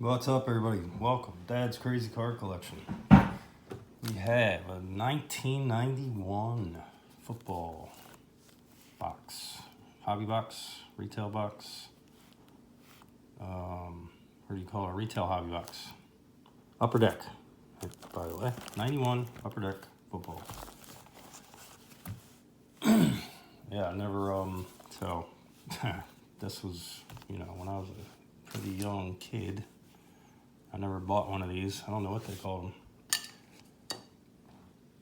What's up, everybody? Welcome, Dad's Crazy Card Collection. We have a 1991 football box, hobby box, retail box. What do you call it? A retail hobby box. Upper Deck, by the way. 91 Upper Deck football. Yeah, I never, so this was, when I was a pretty young kid. I never bought one of these. I don't know what they call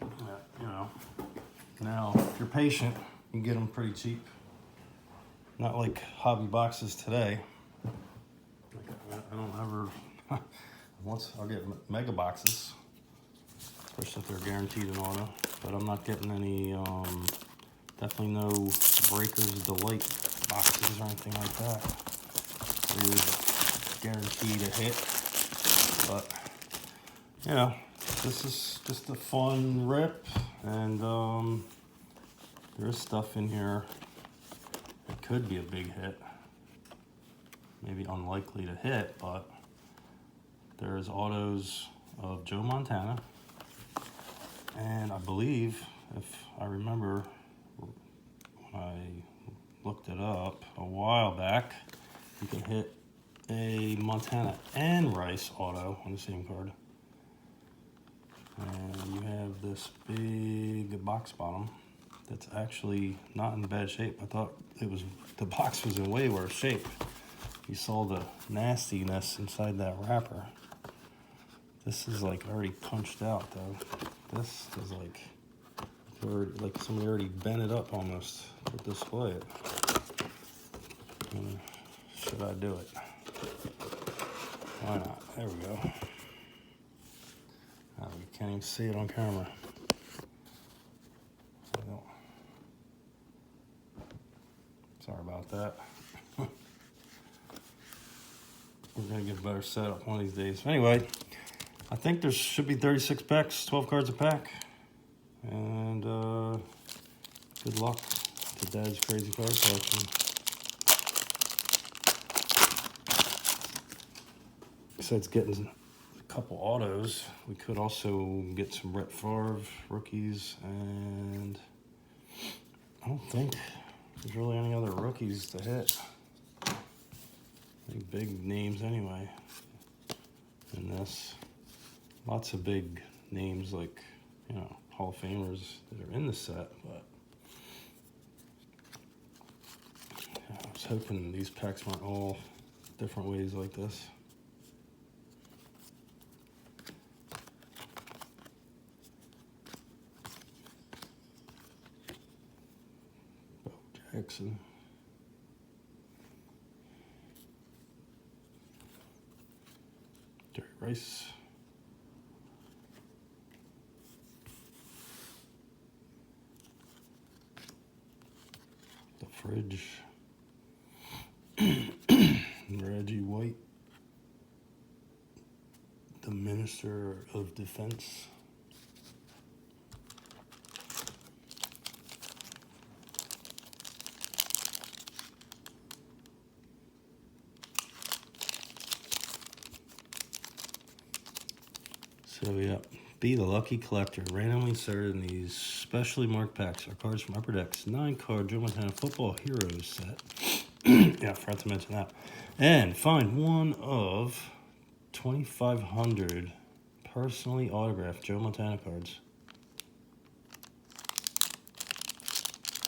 them. Yeah, now, if you're patient, you can get them pretty cheap. Not like hobby boxes today. I don't ever, once I'll get mega boxes, especially if they're guaranteed an auto, but I'm not getting any, definitely no Breakers Delight boxes or anything like that. They're guaranteed a hit, but, this is just a fun rip, and there is stuff in here that could be a big hit. Maybe unlikely to hit, but there's autos of Joe Montana, and I believe, if I remember when I looked it up a while back, you can hit a Montana and Rice auto on the same card. And you have this big box bottom that's actually not in bad shape. I thought the box was in way worse shape. You saw the nastiness inside that wrapper. This is like already punched out though. This is like somebody already bent it up almost to display it. Should I do it? Why not? There we go. You can't even see it on camera. Sorry about that. We're gonna get a better setup one of these days. Anyway, I think there should be 36 packs, 12 cards a pack. And good luck to Dad's Crazy Card Collection. Besides getting a couple autos, we could also get some Brett Favre rookies, and I don't think there's really any other rookies to hit. Any big names anyway in this. Lots of big names like, Hall of Famers that are in the set, but I was hoping these packs weren't all different ways like this. Bo Jackson. JerryRice. The Fridge. Reggie White. The Minister of Defense. So yeah, be the lucky collector. Randomly inserted in these specially marked packs are cards from Upper Deck's 9-card Joe Montana Football Heroes set. Yeah, I forgot to mention that. And find one of 2,500 personally autographed Joe Montana cards.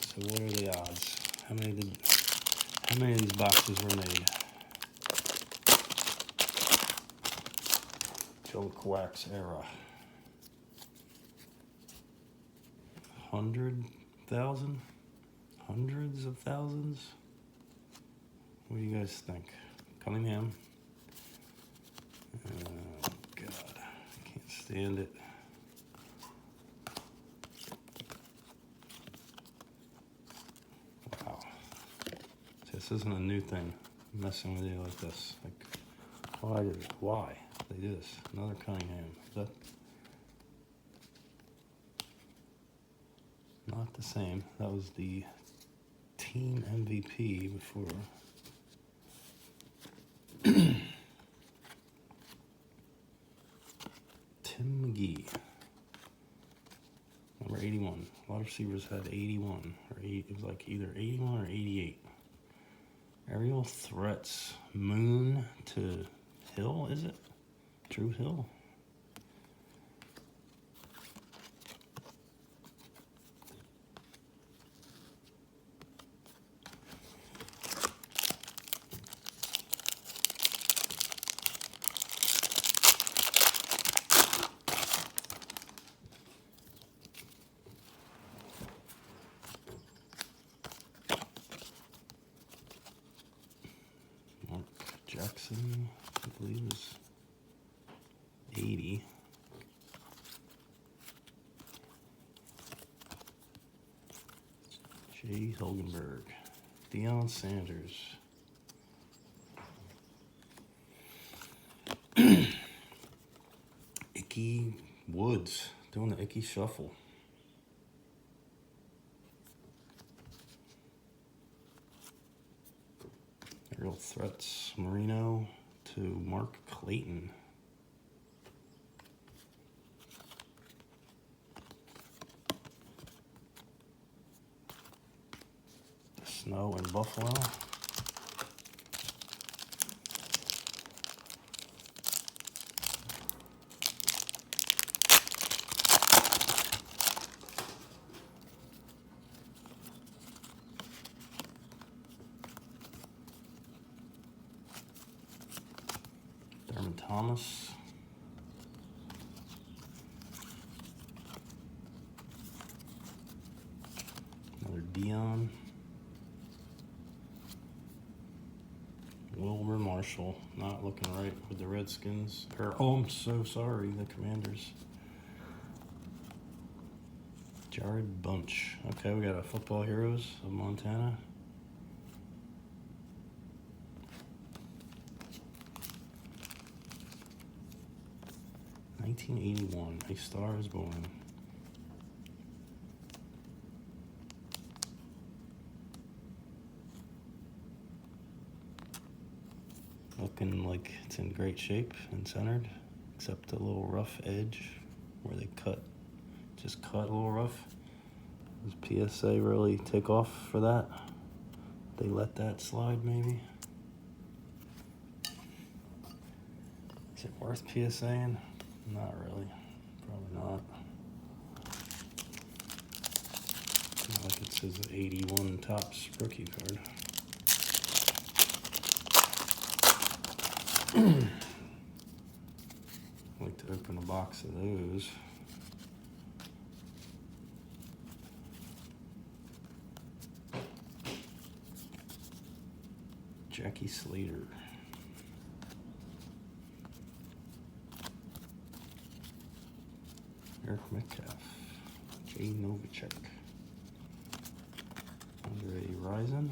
So what are the odds? How many of these boxes were made? Joe Quack's era. 100,000? Hundreds of thousands? What do you guys think? Cunningham? Oh, God. I can't stand it. Wow. This isn't a new thing. Messing with you like this. Like, why? They do this. Another Cunningham. Is that not the same? That was the team MVP before. Tim McGee. Number 81. A lot of receivers had 81. Or 8, it was like either 81 or 88. Aerial threats. Moon to Hill, is it? Drew Hill? Jackson, I believe, is 80. Jay Hilgenberg. Deion Sanders. Icky Woods, doing the Icky Shuffle. Real threats. Marino to Mark Clayton. Snow in Buffalo. Thomas. Another Dion. Wilbur Marshall, not looking right with the Redskins. Oh, I'm so sorry, the Commanders. Jared Bunch. Okay, we got a Football Heroes of Montana. (1981), A Star Is Born. Looking like it's in great shape and centered, except a little rough edge where they just cut a little rough. Does PSA really take off for that? They let that slide maybe? Is it worth PSAing? Not really, probably not. Not like it says 81 Topps rookie card. I'd like to open a box of those. Jackie Slater. Eric Metcalf. Jay Novacek. Andre Rison.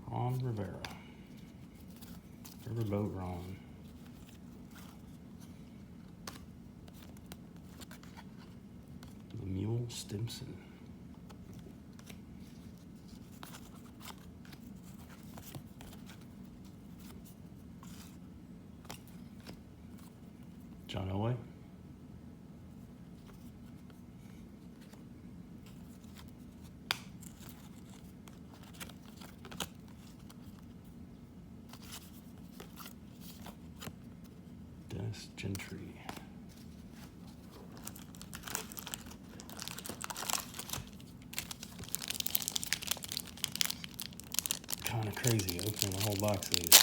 Ron Rivera. Riverboat Ron. Lemuel Stimson. John Elway. Dennis Gentry. Kind of crazy opening a whole box of these.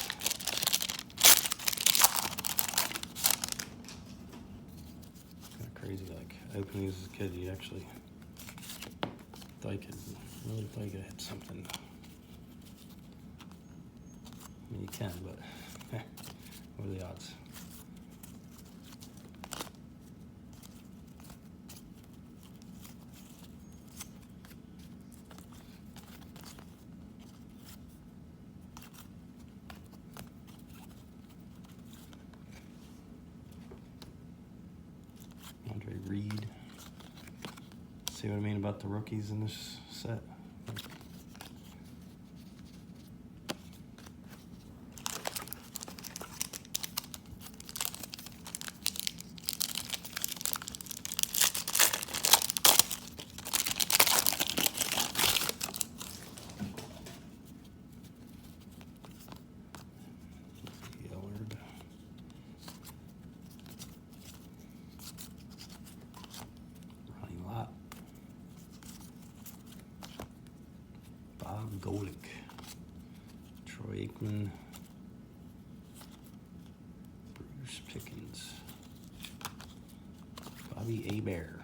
Kind of crazy, like opening these as a kid, you actually thought you could really thought you could hit something. I mean, you can, but what are the odds? Andre Reed. See what I mean about the rookies in this set? Golick, Troy Aikman, Bruce Pickens, Bobby Hebert,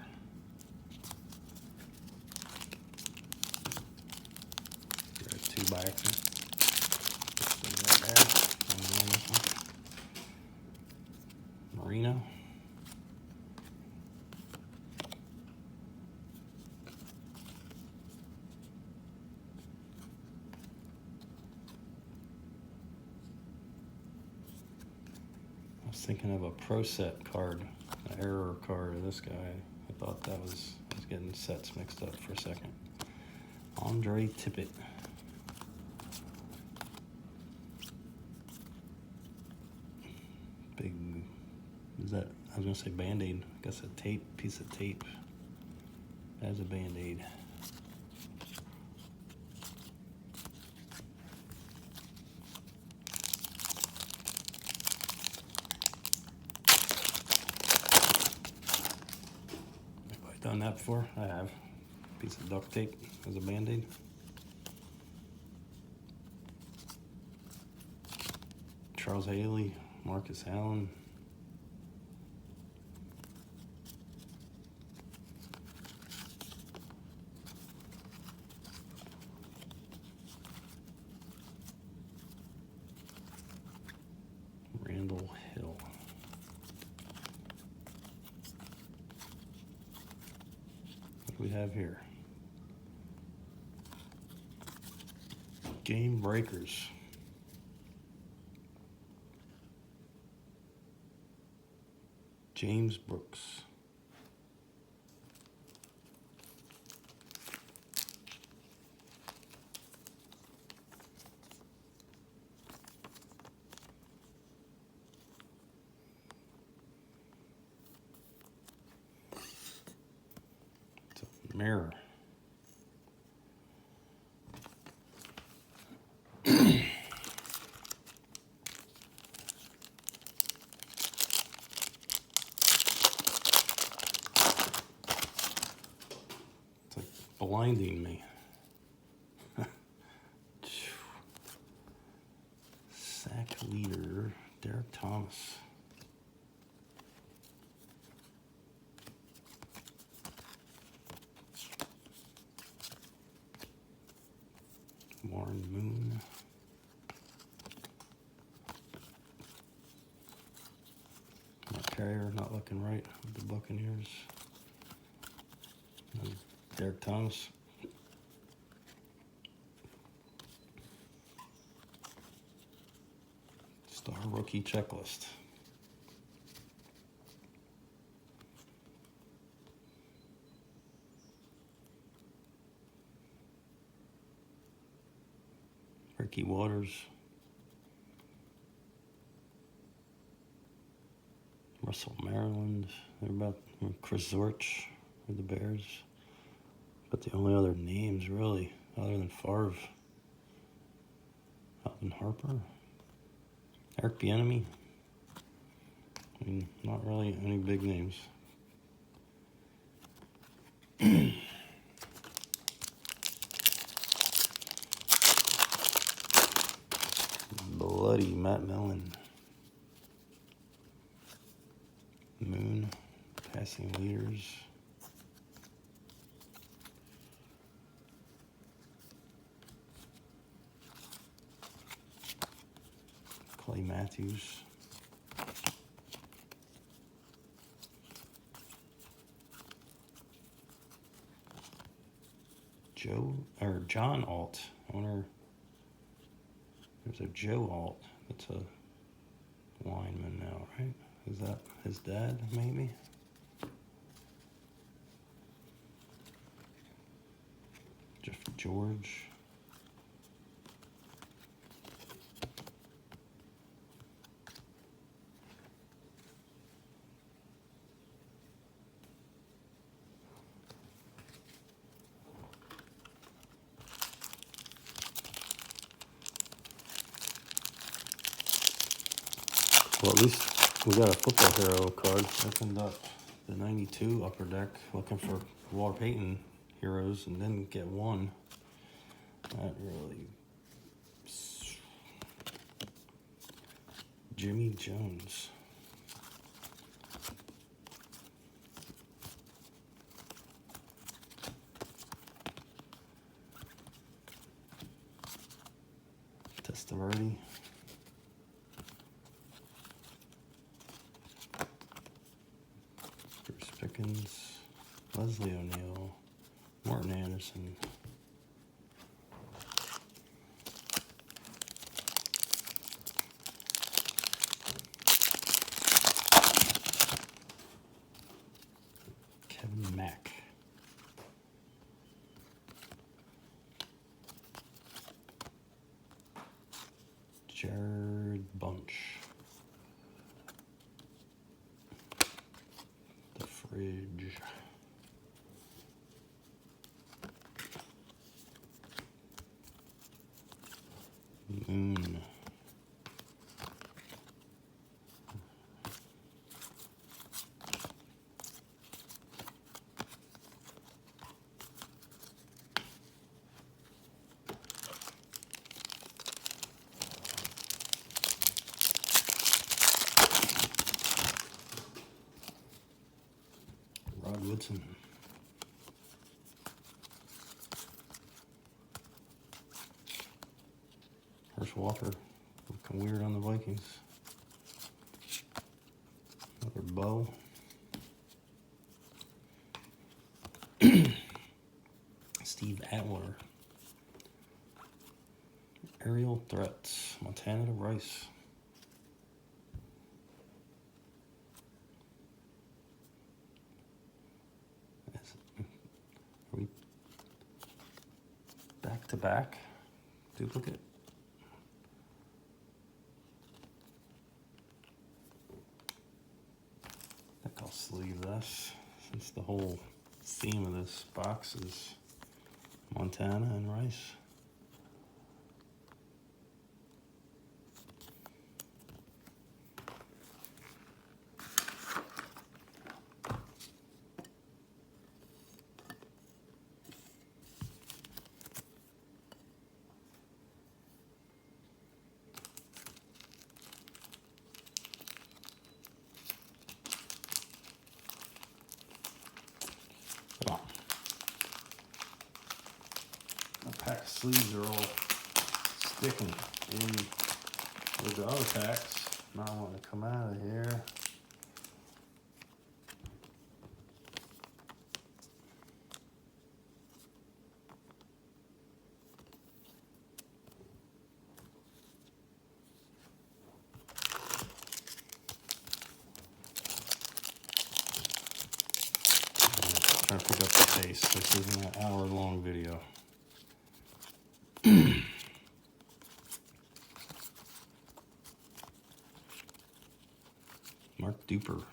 there are 2 by accident. Marino. I was thinking of a Pro Set card, an error card of this guy. I thought that was, I was getting sets mixed up for a second. Andre Tippett. Big, is that, I was gonna say Band-Aid. I guess a tape, piece of tape as a Band-Aid. Done that before? I have. Piece of duct tape as a Band-Aid. Charles Haley, Marcus Allen. Randall Hill. We have here Game Breakers. James Brooks. It's a mirror. Blinding me. Sack leader, Derek Thomas. Warren Moon. Mark Carrier not looking right with the Buccaneers. Derek Thomas. Star rookie checklist. Ricky Waters. Russell Maryland. They're about Chris Zorch with the Bears. But the only other names, really, other than Favre, Alvin Harper, Eric Bieniemy. I mean, not really any big names. Bloody Matt Millen. Moon, passing leaders. Clay Matthews. John Alt. I wonder, there's a Joe Alt that's a lineman now, right? Is that his dad, maybe? George. Well, at least we got a football hero card. Opened up the 92 Upper Deck, looking for Walter Payton heroes, and didn't get one. That really... Jimmy Jones. Testaverde. Bruce Pickens. Leslie O'Neal. Martin Anderson. Kevin Mack. Jared Bunch. The Fridge. Moon. Rod Woodson. Hersh Walker, looking weird on the Vikings. Another Bow. Steve Atwater. Aerial Threats, Montana to Rice. Are we back to back? Duplicate? I think I'll sleeve this, since the whole theme of this box is Montana and Rice. Pack sleeves are all sticking in with the other packs. Not wanting to come out of here. Trying to pick up the pace. This isn't an hour-long video. Mark Duper.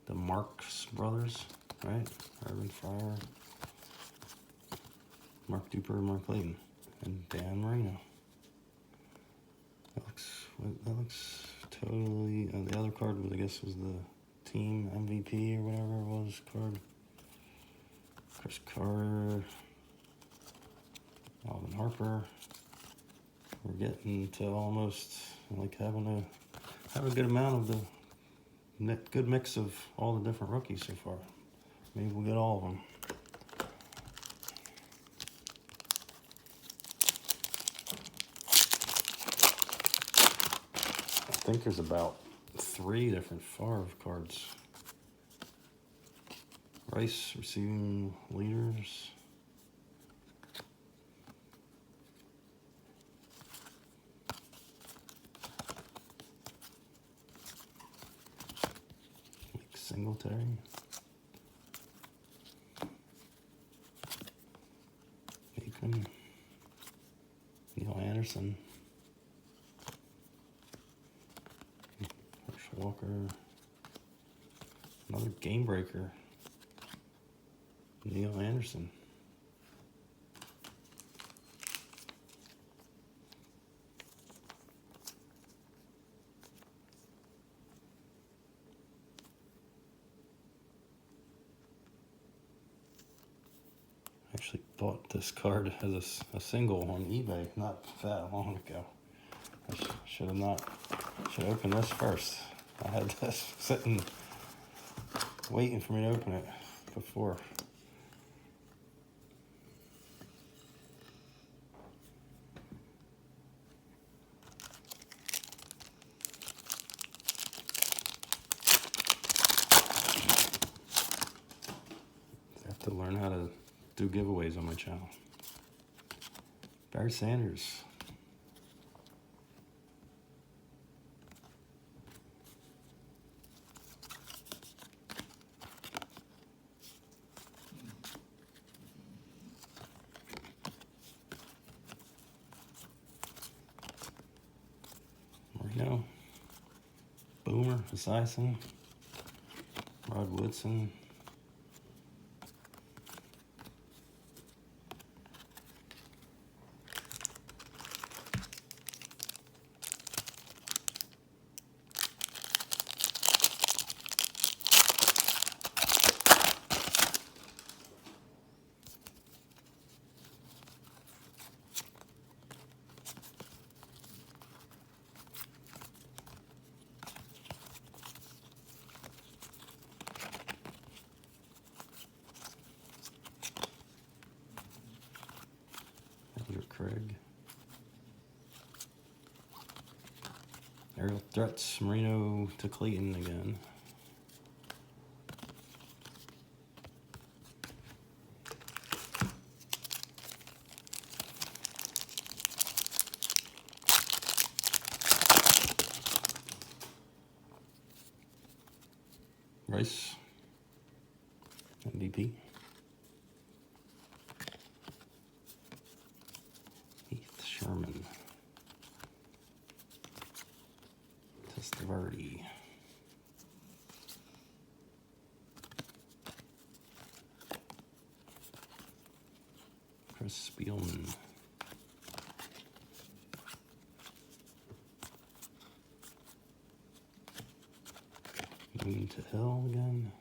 The Marx brothers, right? Urban Fryer. Mark Duper and Mark Layton. And Dan Marino. That looks totally... the other card, I guess, was the team MVP or whatever it was card. Chris Carter. Alvin Harper. We're getting to almost like having a good amount of the good mix of all the different rookies so far. Maybe we'll get all of them. I think there's about 3 different Favre cards. Rice receiving leaders. Singletary. Anderson. Herschel Walker. Another game breaker. Neil Anderson. Actually bought this card as a single on eBay not that long ago. I should have opened this first. I had this sitting waiting for me to open it before. I have to learn how to do giveaways on my channel. Barry Sanders. Marino. Boomer Esiason. Rod Woodson. Craig. Aerial Threats, Marino to Clayton again. Rice, MVP. Sherman, Testaverde, Chris Spielman, Moon to Hill again.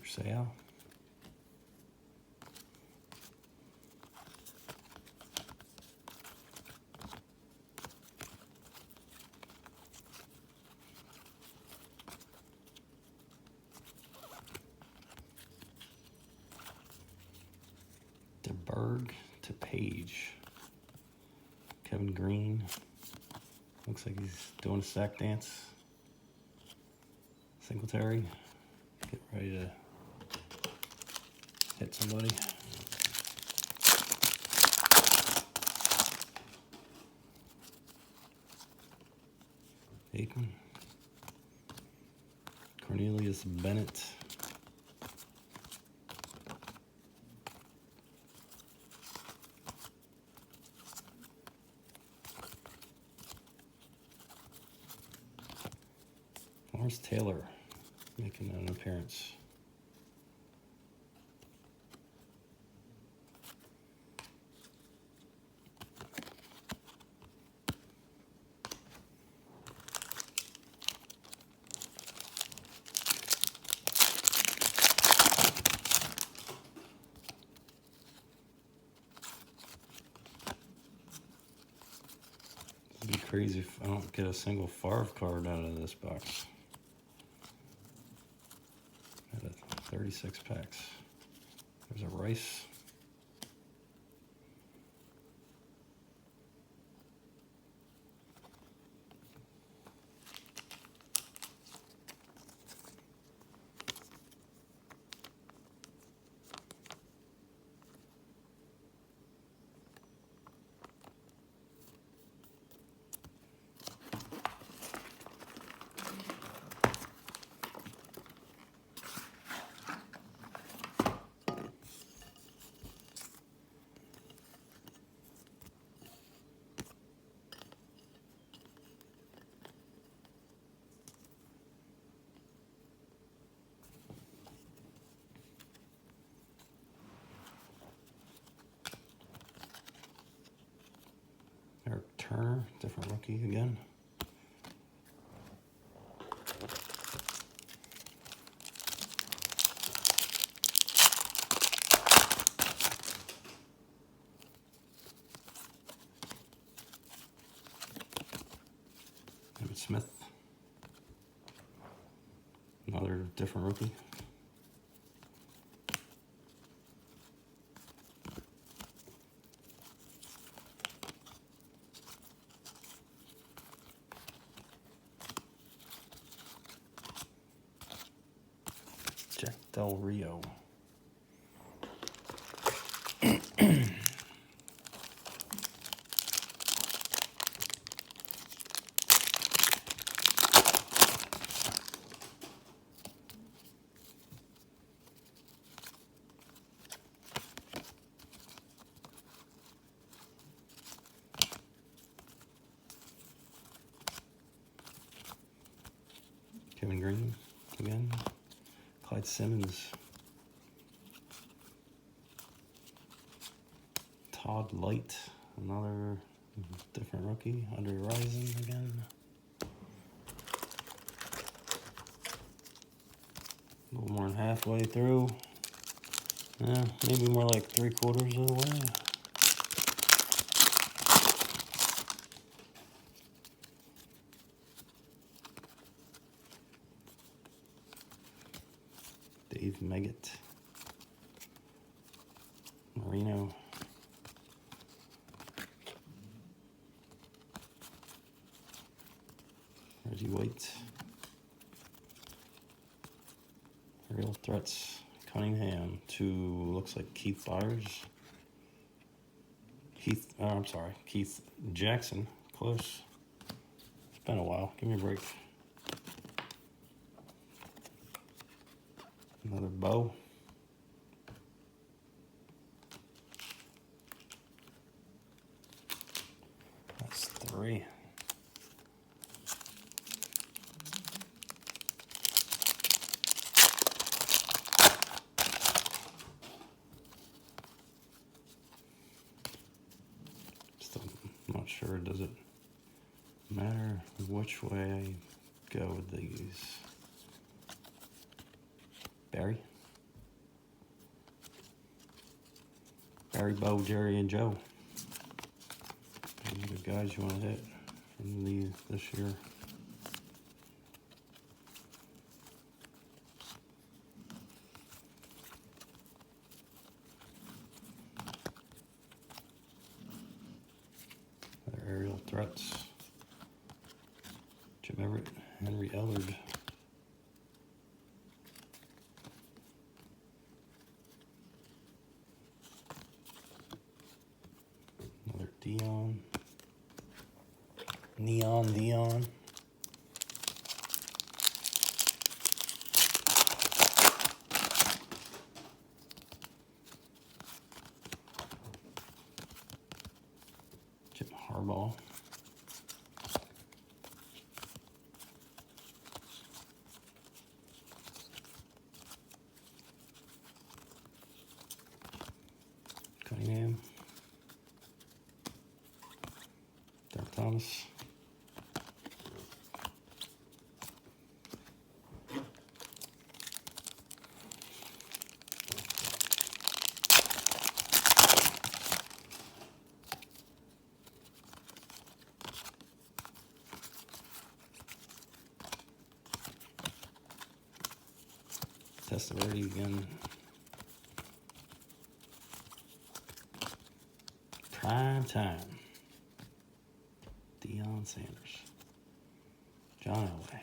Sale. DeBerg to Page. Kevin Green. Looks like he's doing a sack dance. Singletary. Get ready to hit somebody. Aiken. Cornelius Bennett. Lawrence Taylor making an appearance. It'd be crazy if I don't get a single Favre card out of this box. Out of 36 packs. There's a Rice. Turner, different rookie again. Smith, another different rookie. Jack Del Rio. Kevin Green again. Clyde Simmons. Todd Light, another different rookie. Under Horizon again. A little more than halfway through. Yeah, maybe more like 3/4 of the way. Dave Meggett. Marino. Reggie White. Real Threats. Cunningham. To looks like Keith Byers. Keith Jackson. Close. It's been a while. Give me a break. Another bow. That's 3. Still not sure. Does it matter which way I go with these? Barry, Bo, Jerry, and Joe. These are the guys you want to hit in this year. Other aerial threats. Jim Everett, Henry Ellard. Dion. Neon Dion. Jim Harbaugh. Cunningham. Thomas. Testaverde again. Prime time. Deion Sanders. John Elway.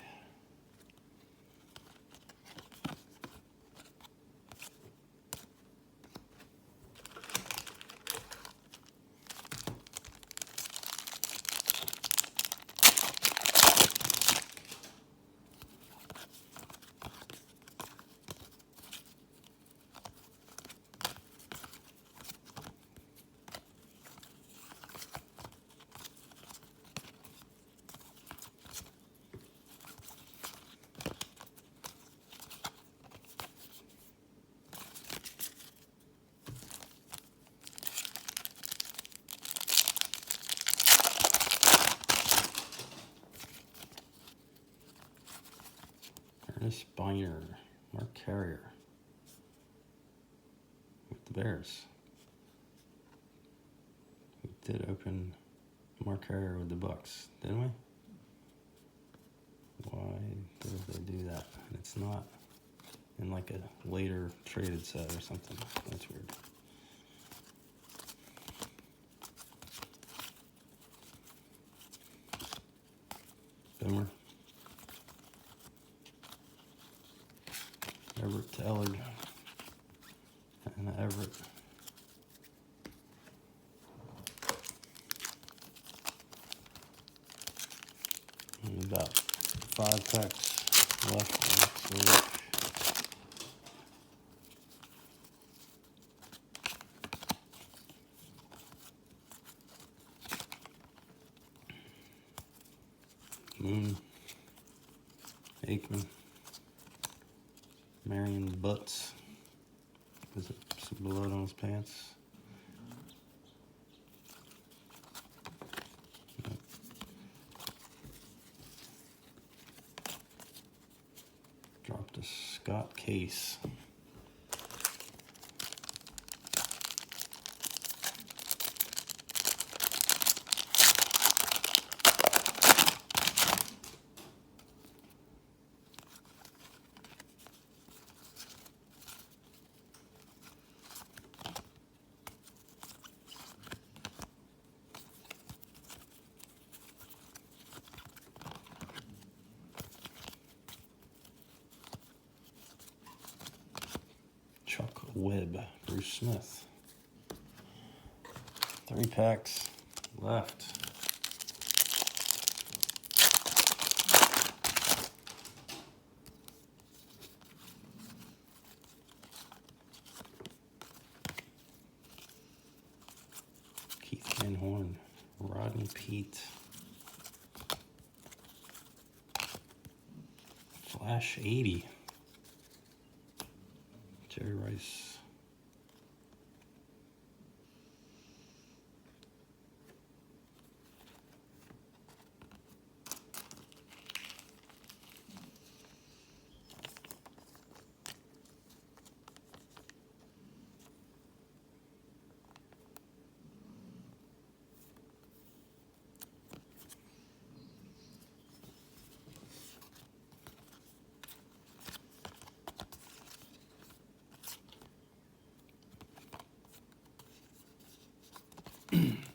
Ernest Biner, Mark Carrier with the Bears. We did open Mark Carrier with the Bucks, didn't we? Why did they do that? And it's not in like a later traded set or something. That's weird. Boomer. Everett to Ellard. And Everett. And about 5 packs left next week. Moon, Aikman, Marion Butts, is it some blood on his pants? Nope. Dropped a Scott Case. Chuck Webb, Bruce Smith. 3 packs left. Keith Van Horn, Rodney Pete. Flash 80. JerryRice.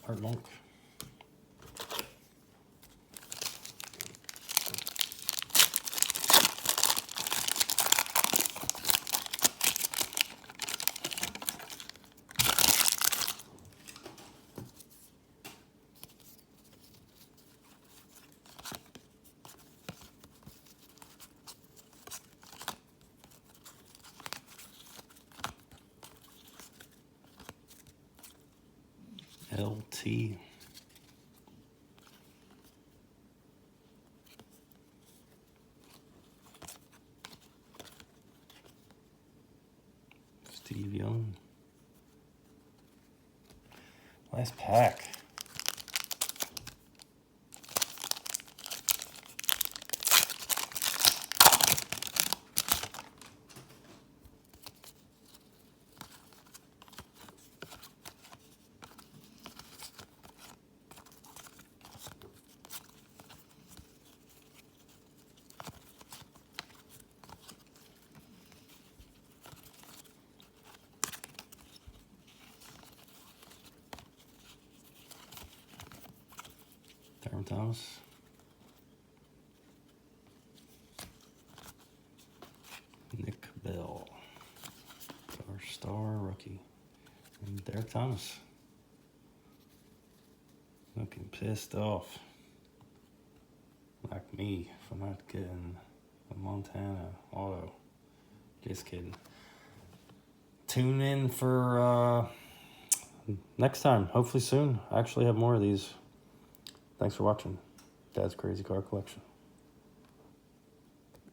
Art Monk. LT. Steve Young. Last pack. Darren Thomas. Nick Bell. Our star rookie. And Derek Thomas. Looking pissed off. Like me for not getting a Montana auto. Just kidding. Tune in for next time. Hopefully soon. I actually have more of these. Thanks for watching. Dad's Crazy Card Collection.